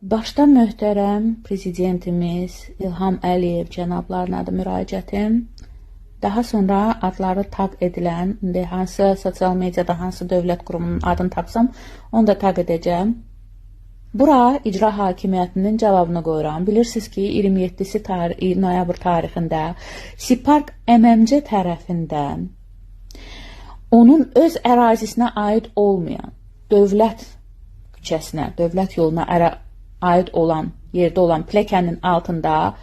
Başta möhtərəm prezidentimiz İlham Əliyev cənablarına da müraciətim. Daha sonra adları taq edilən, indi hansı sosial mediada hansı dövlət qurumunun adını tapsam, onu da taq edəcəm. Bura icra hakimiyyətinin cavabını qoyuram. Bilirsiniz ki, 27 noyabr tarixində Sipark MMC tərəfindən onun öz ərazisinə aid olmayan dövlət küçəsinə, dövlət yoluna aid olan, yerdə olan pləkanın altında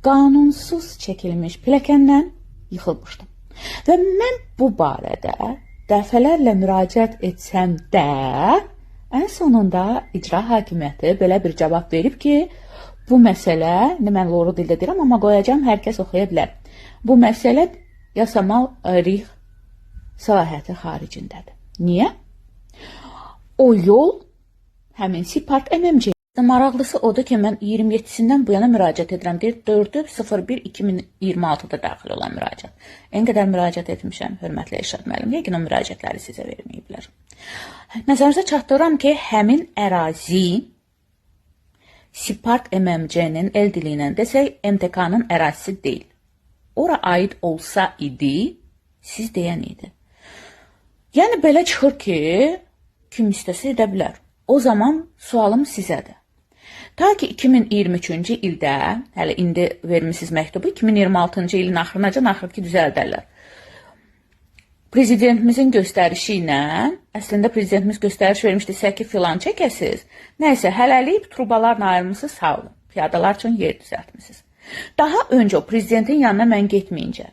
qanunsuz çəkilmiş pləkanla yıxılmışdım. Və mən bu barədə dəfələrlə müraciət etsəm də, ən sonunda icra hakimiyyəti belə bir cavab verib ki, bu məsələ, mən loru dildə deyirəm, amma qoyacam, hər kəs oxuya bilər. Bu məsələ yasamal ayrıq səlahiyyəti xaricindədir. Niyə? O yol həmin Sipark MMC. Maraqlısı odur ki, mən 27-sindən bu yana müraciət edirəm. 4.01.2026-da daxil olan müraciət. En qədər müraciət etmişəm, hörmətli Elşad müəllim. Yəqin o müraciətləri sizə verməyiblər. Nəzərinizə çatdırıram ki, həmin ərazi Sipark MMC-nin el dili ilə desək, MTK-nın ərazisi deyil. Ora aid olsa idi, siz deyən idi. Yəni belə çıxır ki, kim istəsə edə bilər. O zaman sualım sizədir. Ta ki 2023-cü ildə, hələ indi vermişsiniz məktubu, 2026-cı ilin axırınacan axır ki, düzəldərlər. Prezidentimizin göstərişi ilə, əslində prezidentimiz göstəriş vermişdirsə ki, filan çəkəsiz, nəysə, hələlik trubalarla ayrılmışsınız, sağ olun, piyadalar üçün yer düzəltmişsiniz. Daha öncə o prezidentin yanına mən getməyincə,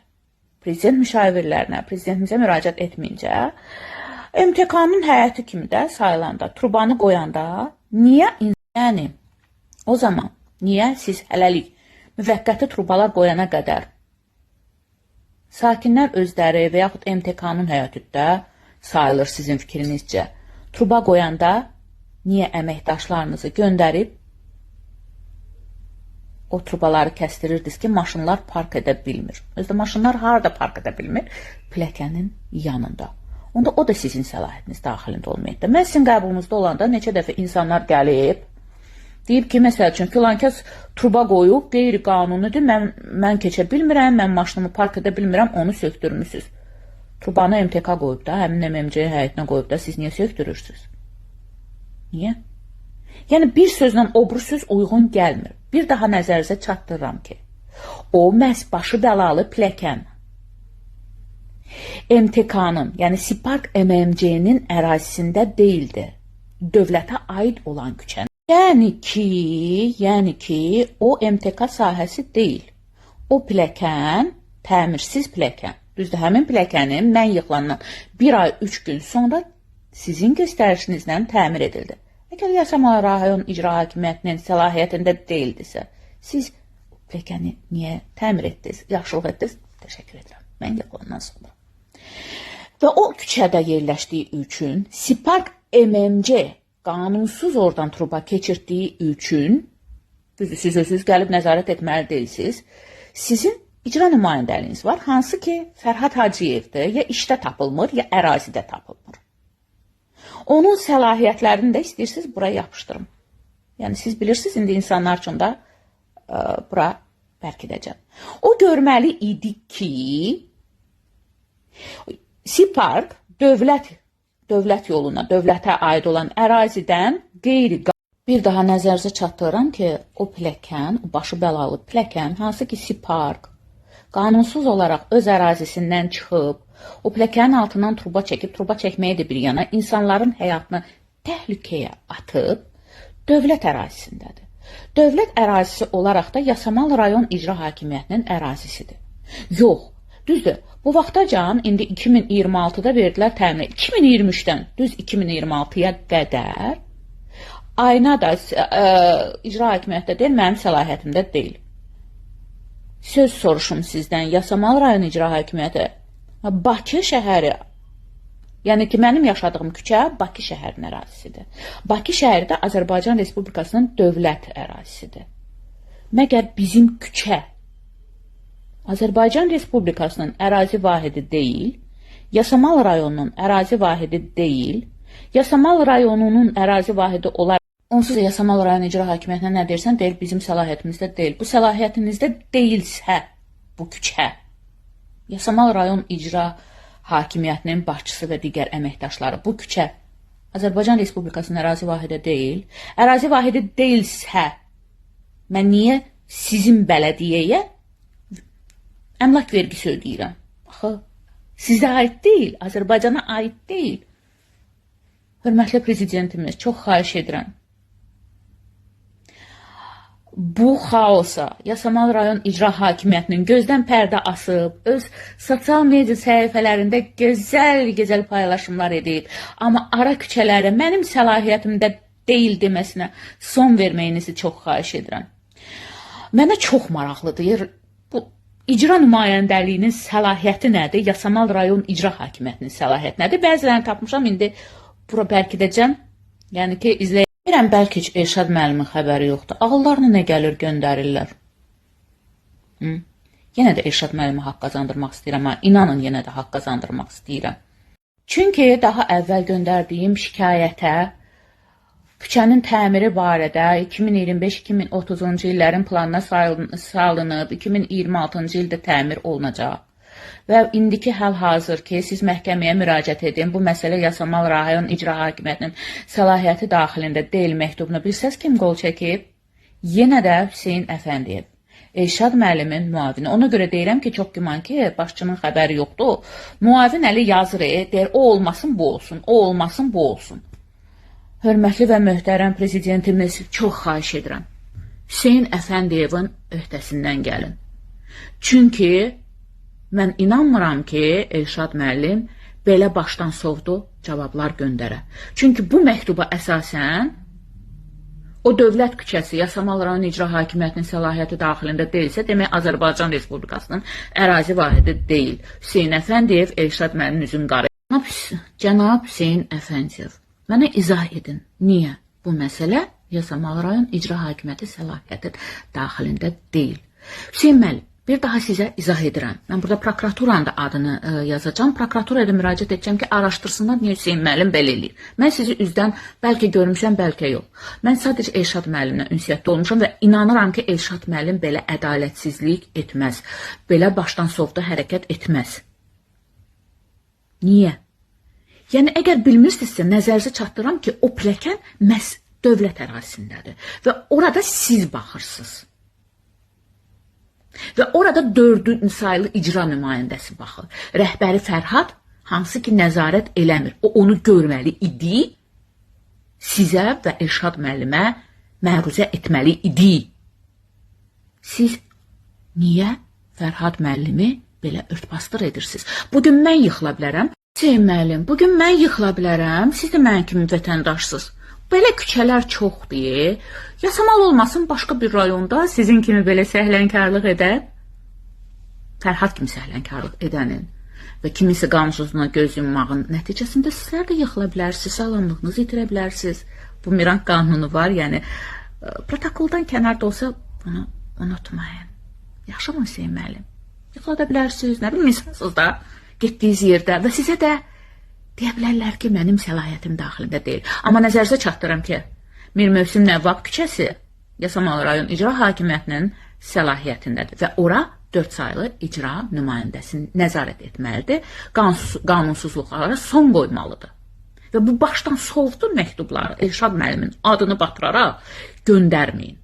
prezident müşavirlərinə, prezidentimizə müraciət etməyincə, MTK-nın həyəti kimi də sayılanda, trubanı qoyanda, niyə, yəni, o zaman, niyə siz hələlik müvəqqəti trubalar qoyana qədər sakinlər özləri və yaxud MTK-nın həyətində sayılır sizin fikrinizcə, truba qoyanda niyə əməkdaşlarınızı göndərib o trubaları kəstirirdiniz ki, maşınlar park edə bilmir. Özdə maşınlar harada park edə bilmir? Pləkanın yanında. Onda o da sizin səlahiyyətiniz daxilində olmayıb. Mən sizin qəbulunuzda olanda neçə dəfə insanlar gəlib, deyib ki, məsəl üçün, filan kəs truba qoyub, qeyri-qanunudur, mən keçə bilmirəm, mən maşınımı park edə bilmirəm, onu söktürmüsünüz. Trubanı MTK qoyub da, həmin MMC-yə həyətinə qoyub da, siz niyə söktürürsünüz? Niyə? Yəni, bir sözlə obru söz uyğun gəlmir. Bir daha nəzərinizə çatdırıram ki, o məhz başı bəlalı pləkan MTK-nın, yəni Sipark MMC-nin ərazisində deyildi. Dövlətə aid olan küçənin. Yəni ki, o MTK sahəsi deyil. O pləkan, təmirsiz pləkan. Düzdür, həmin pləkanın mən yıxılandan 1 ay 3 gün sonra sizin göstərişinizlə təmir edildi. Əgər Yasamal rayon icra hakimiyyətinin səlahiyyətində deyildisə, siz o pləkanı niyə təmir etdiniz, yaxşılıq etdiniz? Təşəkkür edirəm. Mən yıxılandan sonra. Və o küçədə yerləşdiyi üçün Sipark MMC qanunsuz oradan truba keçirdiyi üçün, siz özünüz gəlib nəzarət etməli deyilsiniz, sizin icra nümayəndəliyiniz var, hansı ki Fərhad Hacıyevdir, ya işdə tapılmır, ya ərazidə tapılmır. Onun səlahiyyətlərini də istəyirsiniz bura yapışdırın. Yəni siz bilirsiniz, indi insanlar üçün də bura bərk edəcəm. O görməli idi ki, Sipark dövlət yoluna, dövlətə aid olan ərazidən bir daha nəzərinizə çatdırıram ki, o pləkan, o başı bəlalı pləkan, hansı ki Sipark qanunsuz olaraq öz ərazisindən çıxıb, o pləkanın altından truba çəkib, truba çəkməyə də bir yana insanların həyatını təhlükəyə atıb, dövlət ərazisindədir. Dövlət ərazisi olaraq da Yasamal rayon icra hakimiyyətinin ərazisidir. Yox, düzdür. Bu vaxtacan, indi 2026-da verdilər təmin. 2023-dən düz 2026-ya qədər ayna da icra hakimiyyətdə deyil, mənim səlahiyyətimdə deyil. Söz soruşum sizdən, Yasamal rayon icra hakimiyyəti, Bakı şəhəri, yəni ki, mənim yaşadığım küçə Bakı şəhərinin ərazisidir. Bakı şəhəri də Azərbaycan Respublikasının dövlət ərazisidir. Məgər bizim küçə Azərbaycan Respublikasının ərazi vahidi deyil, Yasamal rayonunun ərazi vahidi deyil, Yasamal rayonunun ərazi vahidi olaraq Onsuz da Yasamal rayon icra hakimiyyətinə nə deyirsən, deyil bizim səlahiyyətimizdə deyil. Bu səlahiyyətinizdə deyilsə, bu küçə, Yasamal rayon icra hakimiyyətinin başçısı və digər əməkdaşları, bu küçə Azərbaycan Respublikasının ərazi vahidi deyil. Ərazi vahidi deyilsə, mən niyə sizin bələdiyyəyə əmlak vergisi ödəyirəm? Axı, sizə aid deyil, Azərbaycana aid deyil. Hörmətli prezidentimiz, çox xahiş edirəm. Bu xaosa Yasamal rayon icra hakimiyyətinin gözdən pərdə asıb, öz sosial media səhifələrində gözəl paylaşımlar edib, amma ara küçələrə mənim səlahiyyətimdə deyil deməsinə son verməyinizi çox xahiş edirəm. Mənə çox maraqlıdır, bu icra nümayəndəliyinin səlahiyyəti nədir, Yasamal rayon icra hakimiyyətinin səlahiyyəti nədir? Bəzilərini tapmışam, indi bura bərkidəcəm, yəni ki, izləyəcəm. Bilirəm, bəlkə heç Elşad müəllimin xəbəri yoxdur. Ağıllarına nə gəlir göndərirlər. Yenə də Elşad müəllimi haqq qazandırmaq istəyirəm, amma inanın yenə də haqq qazandırmaq istəyirəm. Çünki daha əvvəl göndərdiyim şikayətə küçənin təmiri barədə 2025-2030-cu illərin planına salınıb, 2026-cı ildə təmir olunacaq. Və indiki hal-hazır ki, siz məhkəməyə müraciət edin, bu məsələ Yasamal rayon icra hakimiyyətinin səlahiyyəti daxilində deyil məktubunu bilsəz kim qol çəkib? Yenə də Hüseyn Əfəndiyev, Elşad müəllimin müavini. Ona görə deyirəm ki, çox güman ki, başçının xəbəri yoxdur. Müavin əli yazır, deyir, o olmasın, bu olsun, o olmasın, bu olsun. Hörmətli və möhtərəm prezidentimiz, çox xahiş edirəm. Hüseyn Əfəndiyevin öhdəsindən gəlin. Çünki mən inanmıram ki, Elşad müəllim belə başdan sovdu cavablar göndərə. Çünki bu məktuba əsasən o dövlət küçəsi Yasamal rayon icra hakimiyyətinin səlahiyyəti daxilində deyilsə, demək Azərbaycan Respublikasının ərazi vahidi deyil. Hüseyn Əfəndiyev, Elşad müəllimin üzün qarı. Cənab Hüseyn Əfəndiyev, mənə izah edin, niyə bu məsələ Yasamal rayon icra hakimiyyəti səlahiyyəti daxilində deyil? Hüseyn müəllim, bir daha sizə izah edirəm. Mən burada prokuraturanın da adını yazacağım. Prokuraturaya da müraciət edəcəm ki, araşdırsınlar niyə Hüseyn müəllim belə eləyir. Mən sizi üzdən bəlkə görmüşəm, bəlkə yox. Mən sadəcə Elşad müəllimlə ünsiyyətdə olmuşam və inanıram ki, Elşad müəllim belə ədalətsizlik etməz. Belə başdan sovda hərəkət etməz. Niyə? Yəni, əgər bilmirsinizsə, nəzərinizə çatdıram ki, o pləkan məhz dövlət ərazisindədir və orada siz baxırsınız. Və orada 4 sayılı icra nümayəndəsi baxır. Rəhbəri Fərhad, hansı ki nəzarət eləmir. O onu görməli idi, sizə və Elşad müəllimə məruzə etməli idi. Siz niyə Fərhad müəllimi belə örtbasdır edirsiniz? Bugün mən yıxıla bilərəm. Hüseyn müəllim, bugün mən yıxıla bilərəm. Siz də mənim kimi vətəndaşsınız. Belə küçələr çoxdur. Yasamal olmasın, başqa bir rayonda sizin kimi belə səhlənkarlıq edər. Fərhad kimi səhlənkarlıq edənin və kiminsə qanunsuzluğuna göz yummağın nəticəsində sizlər də yıxıla bilərsiniz, sağlamlığınızı itirə bilərsiniz. Bu Miran qanunu var, yəni protokoldan kənarda olsa bunu unutmayın. Yaxşı mı Hüseyn müəllim? Yıxıla da bilərsiniz, nə bilim, insansınız da getdiyiniz yerdə və sizə də deyə bilərlər ki, mənim səlahiyyətim daxilində deyil. Amma nəzərinizə çatdırım ki, Mir Mövsüm Nəvvab küçəsi Yasamal rayon icra hakimiyyətinin səlahiyyətindədir və ora 4 sayılı icra nümayəndəsini nəzarət etməlidir, qanunsuzluqlara son qoymalıdır. Və bu başdan sovdu məktubları Elşad müəllimin adını batıraraq göndərməyin.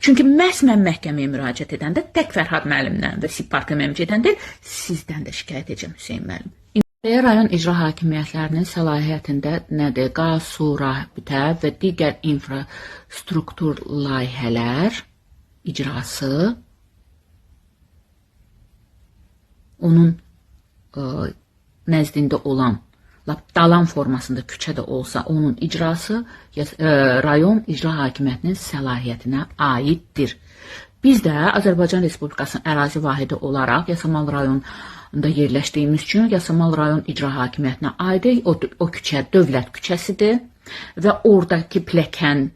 Çünki məhz mən məhkəməyə müraciət edəndə tək Fərhad müəllimdən və Sipart MMC-dən deyil, sizdən də şikayət edəcəm Hüseyn müəllim. Rayon icra hakimiyyətlərinin səlahiyyətində nədir? Qaz, su, rabitə və digər infrastruktur layihələr icrası onun nəzdində olan, dalan formasında küçədə olsa, onun icrası rayon icra hakimiyyətinin səlahiyyətinə aiddir. Biz də Azərbaycan Respublikasının ərazi vahidi olaraq Yasamal rayonunda yerləşdiyimiz üçün Yasamal rayon icra hakimiyyətinə aid o küçə dövlət küçəsidir və oradakı pləkan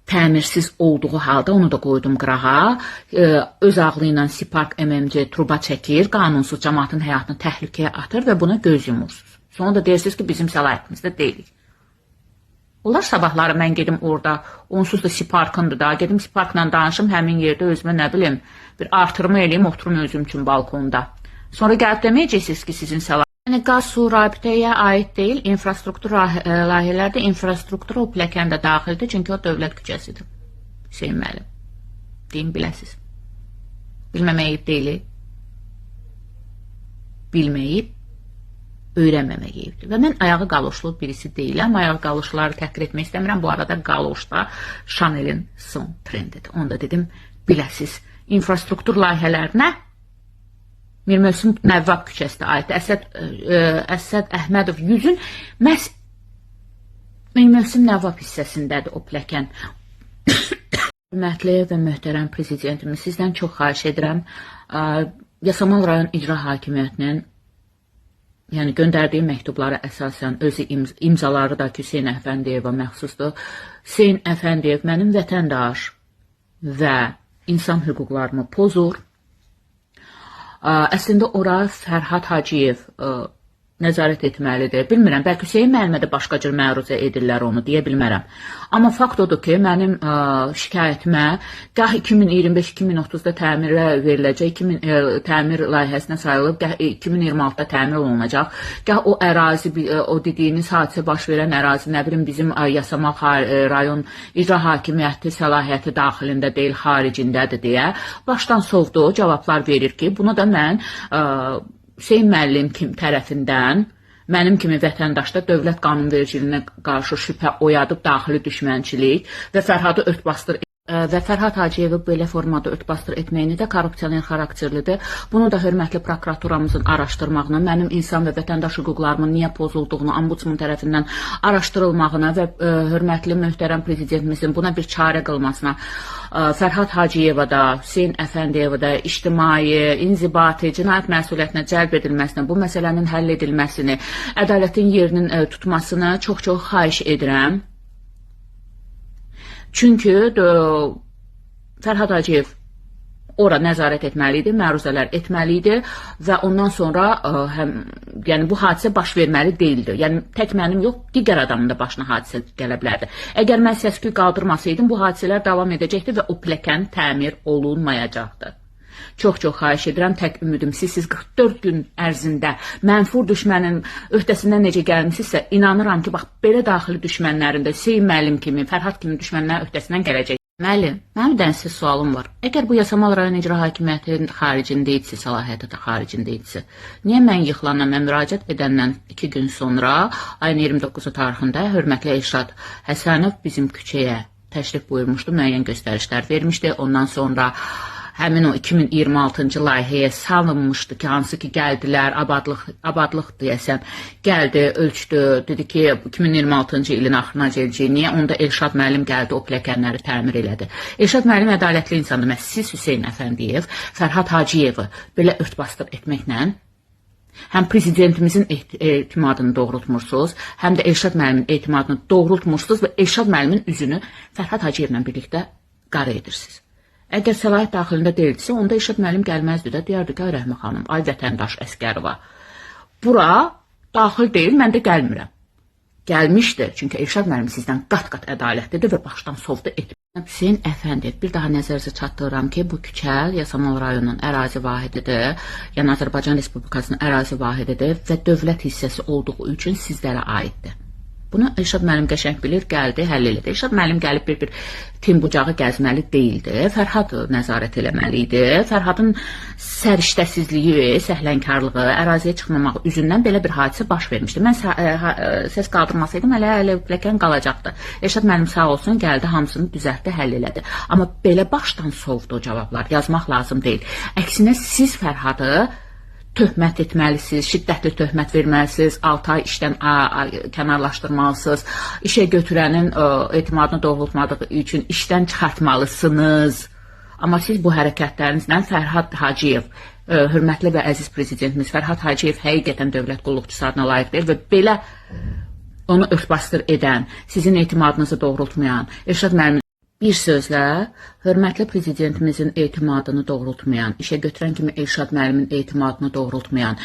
təmirsiz olduğu halda onu da qoydum qırağa. Öz ağlı ilə Sipart MMC truba çəkir, qanunsuz cəmaatın həyatını təhlükəyə atır və buna göz yumursunuz. Sonra da deyirsiniz ki, bizim səlahiyyətimizdə deyilik. Onlar sabahları mən gedim orada, onsuz da Siparkındır da, gedim Siparkla danışım, həmin yerdə özümə nə bilim, bir artırma eləyim, oturum özüm üçün balkonda. Sonra gəlib deməyəcəksiniz ki, sizin səlahiyyətiniz. Yəni, qaz su rabitəyə aid deyil, infrastruktur layihələrdə infrastruktur o pilləkəndə daxildir, çünki o dövlət küçəsidir. Hüseyin müəllim, deyim biləsiz. Bilməməyib deyil, bilməyib, öyrənməməyibdir. Və mən ayağı qaloşlu birisi deyiləm, ayağı qaloşları təhqir etmək istəmirəm. Bu arada qaloş da Chanel'in son trendidir. Onu da dedim, biləsiz. İnfrastruktur layihələrinə Mir Mövsüm Nəvvab küçəsində aiddir. Əsəd Əhmədov 100-ün məhz Mir Mövsüm Nəvvab hissəsindədir o pilləkən. Hörmətli və möhtərəm prezidentimiz, sizdən çox xahiş edirəm. Yasamal rayon icra hakimiyyətinin yəni göndərdiyi məktublara əsasən özü imzaları da ki, Hüseyn Əfəndiyeva məxsusdur. Hüseyn Əfəndiyev mənim vətəndaş və insan hüquqlarımı pozur. Əslində ora Fərhad Hacıyev nəzarət etməlidir. Bilmirəm, bəlkə Hüseyin müəllimə də başqa cür məruzə edirlər onu, deyə bilmərəm. Amma fakt odur ki, mənim şikayətimə gah 2025-2030-da təmirə veriləcək, təmir layihəsinə sayılıb, gah 2026-da təmir olunacaq, gah o ərazi, o dediyiniz hadisə baş verən ərazi, nə bilim, bizim Yasamal rayon icra hakimiyyəti səlahiyyəti daxilində deyil, xaricindədir deyə başdan sovdu cavablar verir ki, bunu da mən Hüseyin müəllim tərəfindən mənim kimi vətəndaşda dövlət qanunvericiliyinə qarşı şübhə oyadıb daxili düşmənçilik və Fərhadı örtbasdır və Fərhad Hacıyevi belə formada örtbasdır etməyini də korrupsioner xarakterlidir. Bunu da hörmətli prokuraturamızın araşdırmağına, mənim insan və vətəndaş hüquqlarımın niyə pozulduğunu ombudsman tərəfindən araşdırılmağına və hörmətli möhtərəm prezidentimizin buna bir çarə qılmasına, Fərhad Hacıyeva da, Hüseyin Əfəndiyeva da ictimai, inzibati, cinayət məsuliyyətinə cəlb edilməsinə, bu məsələnin həll edilməsini, ədalətin yerinin tutmasını çox-çox xahiş edirəm. Çünki Fərhad Hacıyev ora nəzarət etməli idi, məruzələr etməli idi və ondan sonra yəni bu hadisə baş verməli deyildi. Yəni tək mənim yox, digər adamın da başına hadisə gələ bilərdi. Əgər mən səs-küy qaldırmasaydım, bu hadisələr davam edəcəkdi və o pilləkən təmir olunmayacaqdı. Çox-çox xahiş edirəm, tək ümidim siz 44 gün ərzində mənfur düşmənin öhdəsindən necə gəlmişsinizsə, inanıram ki, bax, belə daxili düşmənlərin də Hüseyin müəllim kimi, Fərhad kimi düşmənlərin öhdəsindən gələcək. Müəllim, mənim bir dənə sizə sualım var. Əgər bu Yasamal rayon icra hakimiyyətinin xaricində idisə, səlahiyyəti də xaricində idisə, niyə mən yıxılandan, mən müraciət edəndən 2 gün sonra, ayın 29-u tarixində hörmətli Elşad Həsənov bizim küçəyə təşrif buyurmuşdu, müəyyən göstərişlər vermişdi. Ondan sonra həmin o 2026-cı layihəyə salınmışdı ki, hansı ki gəldilər, abadlıq deyəsəm, gəldi, ölçdü, dedi ki, 2026-cı ilin axırına gələcək. Niyə? Onda Elşad müəllim gəldi, o pilləkənləri təmir elədi. Elşad müəllim ədalətli insandır. Siz Hüseyin Əfəndiyev, Fərhad Hacıyevi belə örtbasdır etməklə həm prezidentimizin etimadını doğrultmursunuz, həm də Elşad müəllimin etimadını doğrultmursunuz və Elşad müəllimin üzünü Fərhad Hacıyevlə birlikdə qara edirsiniz. Əgər səlahiyyət daxilində deyildisə, onda Elşad müəllim gəlməzdi də, deyərdi ki, Rəhmə xanım, ay vətəndaş Əskərova, bura daxil deyil, mən də gəlmirəm. Gəlmişdi, çünki Elşad müəllim sizdən qat-qat ədalətlidir və başdan sovdu etmir. Hüseyin Əfəndiyev, bir daha nəzərinizə çatdırıram ki, bu küçə Yasamal rayonunun ərazi vahididir, yəni Azərbaycan Respublikasının ərazi vahididir və dövlət hissəsi olduğu üçün sizlərə aiddir. Bunu Elşad müəllim qəşəng bilir, gəldi, həll elədi. Elşad müəllim gəlib bir tim bucağı gəzməli deyildi. Fərhad nəzarət eləməli idi. Fərhadın səriştəsizliyi, səhlənkarlığı, əraziyə çıxmamağı üzündən belə bir hadisə baş vermişdi. Mən səs qaldırmasaydım, hələ pilləkən qalacaqdı. Elşad müəllim sağ olsun, gəldi, hamısını düzəltdi, həll elədi. Amma belə başdan sovdu cavablar, yazmaq lazım deyil. Əksinə siz Fərhadı töhmət etməlisiniz, şiddətli töhmət verməlisiniz, 6 ay işdən kənarlaşdırmalısınız, işə götürənin etimadını doğrultmadığı üçün işdən çıxartmalısınız. Amma siz bu hərəkətlərinizlə Fərhad Hacıyev, hörmətli və əziz prezidentimiz Fərhad Hacıyev həqiqətən dövlət qulluqçusu adına layiq deyil və belə onu örtbasdır edən, sizin etimadınızı doğrultmayan Elşad müəllim Bir sözlə, hörmətli prezidentimizin etimadını doğrultmayan, işə götürən kimi Elşad müəllimin etimadını doğrultmayan,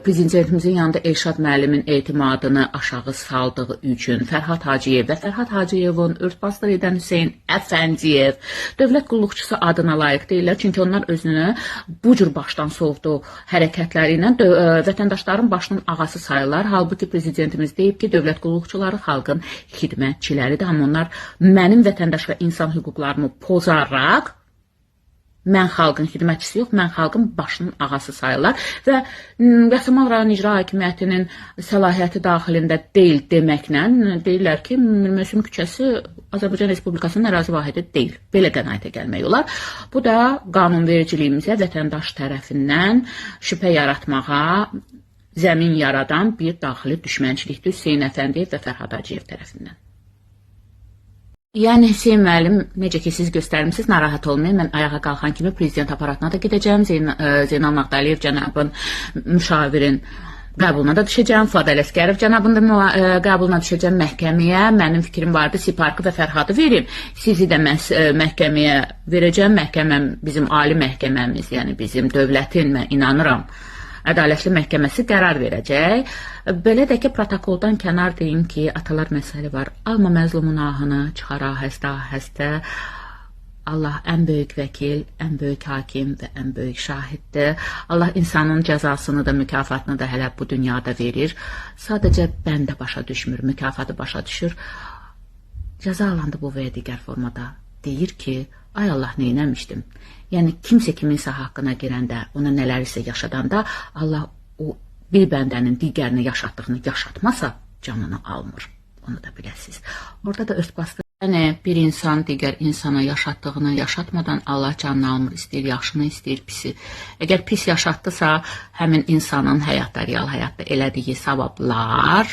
prezidentimizin yanında Elşad müəllimin etimadını aşağı saldığı üçün Fərhad Hacıyev və Fərhad Hacıyevin örtbasdır edən Hüseyin Əfəndiyev dövlət qulluqçusu adına layiq deyirlər. Çünki onlar özünü bu cür başdan sovduğu hərəkətləri ilə vətəndaşların başının ağası sayırlar. Halbuki prezidentimiz deyib ki, dövlət qulluqçuları xalqın xidmətçiləridir. Amma onlar mənim vətəndaş və insan hüquqlarımı pozaraq, mən xalqın xidmətçisi yox, mən xalqın başının ağası sayırlar və Yasamal rayon icra hakimiyyətinin səlahiyyəti daxilində deyil deməklə deyirlər ki, Mövsüm küçəsi Azərbaycan Respublikasının ərazi vahidi deyil. Belə qənaətə gəlmək olar. Bu da qanunvericiliyimizə vətəndaş tərəfindən şübhə yaratmağa zəmin yaradan bir daxili düşmənçilikdir Hüseyin Əfəndiyev və Fərhad Hacıyev tərəfindən. Yəni Hüseyin müəllim, necə ki siz göstərmişsiniz, narahat olmayın. Mən ayağa qalxan kimi prezident aparatına da gedəcəm. Zeynal Nağdaliyev cənabın müşavirin qəbuluna da düşəcəm. Fuad Ələsgərov cənabın da qəbuluna düşəcəm məhkəməyə. Mənim fikrim vardı, Siparkı və Fərhadı verim. Sizi də məhkəməyə verəcəm. Məhkəməm bizim ali məhkəməmiz, yəni bizim dövlətin, mən inanıram, ədalətli məhkəməsi qərar verəcək. Belə də ki, protokoldan kənar deyim ki, atalar məsəli var. Alma məzlumun ahını, çıxara həstə. Allah ən böyük vəkil, ən böyük hakim və ən böyük şahiddir. Allah insanın cəzasını da, mükafatını da hələ bu dünyada verir. Sadəcə bəndə başa düşmür, mükafatı başa düşür. Cəza alandı bu və ya digər formada deyir ki, ay Allah neynəmişdim. Yəni kimsə kiminsə haqqına girəndə, ona nələrsə yaşadanda Allah o bir bəndənin digərini yaşatdığını yaşatmasa canını almır. Onu da biləsiniz. Orada da örtbasdır. Yəni bir insan digər insana yaşatdığını yaşatmadan Allah canını almır, istəyir yaxşını, istəyir pisi. Əgər pis yaşatdısa, həmin insanın həyatda, real həyatda elədiyi savablar,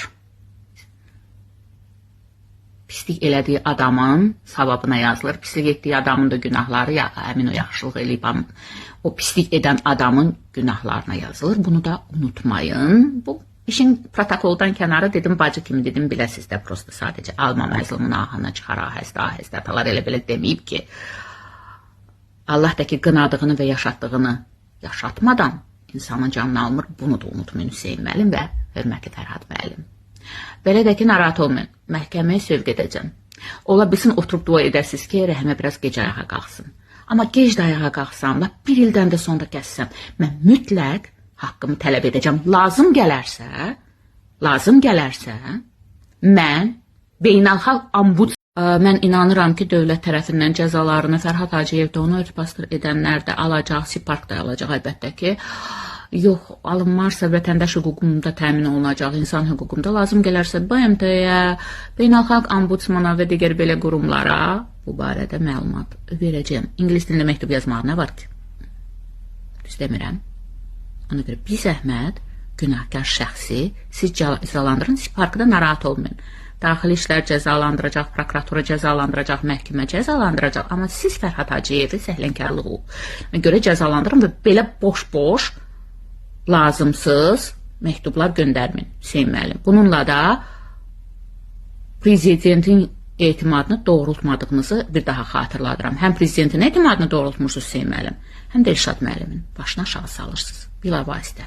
pislik elədiyi adamın savabına yazılır. Pislik etdiyi adamın da günahları, həmin o yaxşılıq eləyib, o pislik edən adamın günahlarına yazılır. Bunu da unutmayın. Bu işin protokoldan kənarı dedim, bacı kimi dedim, biləsiz də, prosto sadəcə alma məzlumun ahına çıxara, həstə, atalar elə belə deməyib ki, Allah da ki, qınadığını və yaşatdığını yaşatmadan insanın canını almır. Bunu da unutmayın Hüseyin müəllim və hörmətli Fərhad müəllim. Belə də ki, narahat olmayın, məhkəməyə sövq edəcəm. Ola bilsin, oturub dua edəsiniz ki, rəhmə biraz gec ayağa qalxsın. Amma gec də ayağa qalxsam, bir ildən də sonra kəssəm, mən mütləq haqqımı tələb edəcəm. Lazım gələrsə, mən beynəlxalq ambud, mən inanıram ki, dövlət tərəfindən cəzalarını Fərhad Hacıyev də onu örtbasdır edənlər də alacaq, Sipark da alacaq əlbəttə ki. Yox, alınmarsa vətəndaş hüququnda təmin olunacaq, insan hüququnda lazım gələrsə BMT-yə, beynəlxalq ombudsmana və digər belə qurumlara bu barədə məlumat verəcəm. İngilis dilində məktub yazmaq nə var ki? Düz demirəm. Ona görə bir zəhmət, günahkar şəxsi siz cəzalandırın, Siparkı da narahat olmayın. Daxili işlər cəzalandıracaq, prokuratura cəzalandıracaq, məhkəmə cəzalandıracaq. Amma siz Fərhad Hacıyevi səhlənkarlığı görə cəzalandırın və belə boş-boş lazımsız məktublar göndərməyin Hüseyin müəllim. Bununla da prezidentin etimadını doğrultmadığınızı bir daha xatırladıram. Həm prezidentin etimadını doğrultmursunuz Hüseyin müəllim, həm də Elşad müəllimin başına aşağı salırsınız. Bilavasitə.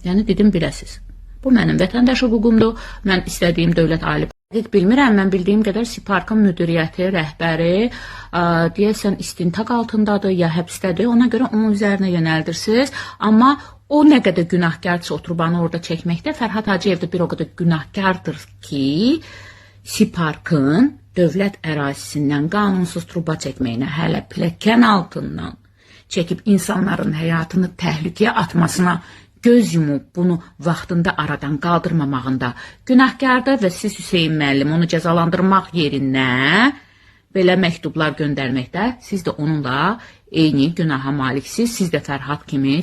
Yəni dedim, biləsiz. Bu mənim vətəndaş hüququmdur. Mən istədiyim dövlət ali bilmirəm, mən bildiyim qədər Siparkın müdiriyyəti, rəhbəri deyəsən istintaq altındadır, ya həbsdədir. Ona görə onun üzərinə yönəldirsiniz. Amma o nə qədər günahkarsa oturubanı orada çəkməkdə, Fərhad Hacıyev də bir o qədər günahkardır ki, Siparkın dövlət ərazisindən qanunsuz truba çəkməyinə, hələ pilləkən altından çəkib insanların həyatını təhlükəyə atmasına göz yumub bunu vaxtında aradan qaldırmamağında günahkardır və siz Hüseyin müəllim onu cəzalandırmaq yerinə belə məktublar göndərməkdə siz də onunla eyni günaha maliksiniz. Siz də Fərhad kimi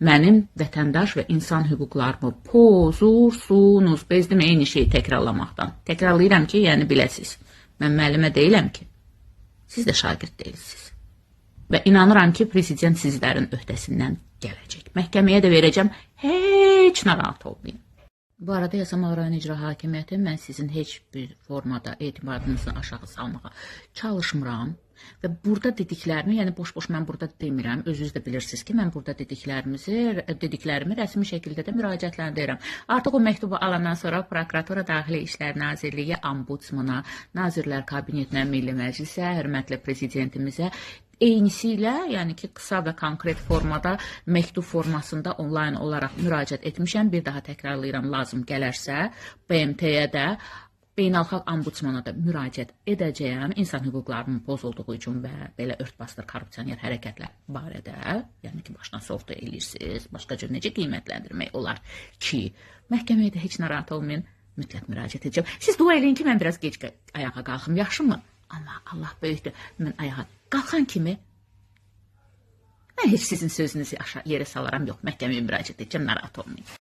mənim vətəndaş və insan hüquqlarımı pozursunuz. Bezdim eyni şeyi təkrarlamaqdan. Təkrarlayıram ki, yəni biləsiz. Mən müəllimə deyiləm ki, siz də şagird deyilsiniz. Və inanıram ki, prezident sizlərin öhdəsindən gələcək. Məhkəməyə də verəcəm, heç narahat olmayın. Bu arada Yasamal rayon icra hakimiyyəti mən sizin heç bir formada etibarınızı aşağı salmağa çalışmıram və burada dediklərimi, yəni boş-boş mən burada demirəm. Özünüz də bilirsiniz ki, mən burada dediklərimi rəsmi şəkildə də müraciətləndirirəm. Artıq o məktubu alandan sonra Prokuratura, Daxili İşlər Nazirliyi, Ombudsmana, Nazirlər Kabinetinə, Milli Məclisə, hörmətli prezidentimizə eynisilə, yəni ki, qısa və konkret formada, məktub formasında onlayn olaraq müraciət etmişəm. Bir daha təkrarlayıram, lazım gələrsə, BMT-yə də, beynəlxalq ombudsmana da müraciət edəcəyəm. İnsan hüquqlarının pozulduğu üçün və belə örtbasdır korrupsioner hərəkətlər barədə, yəni ki, başdan sovda eləyirsiniz, başqa cür necə qiymətləndirmək olar ki, məhkəməyə də heç narahat olmayın, mütləq müraciət edəcəm. Siz dua eləyin ki, mən biraz gec ayağa qalxım, yaxşımı? Amma Allah böyükdür, mən ayağa qalxan kimi mən heç sizin sözünüzü aşağı yerə salaram, yox, məhkəməyə müraciət edəcəm, narahat olmayın.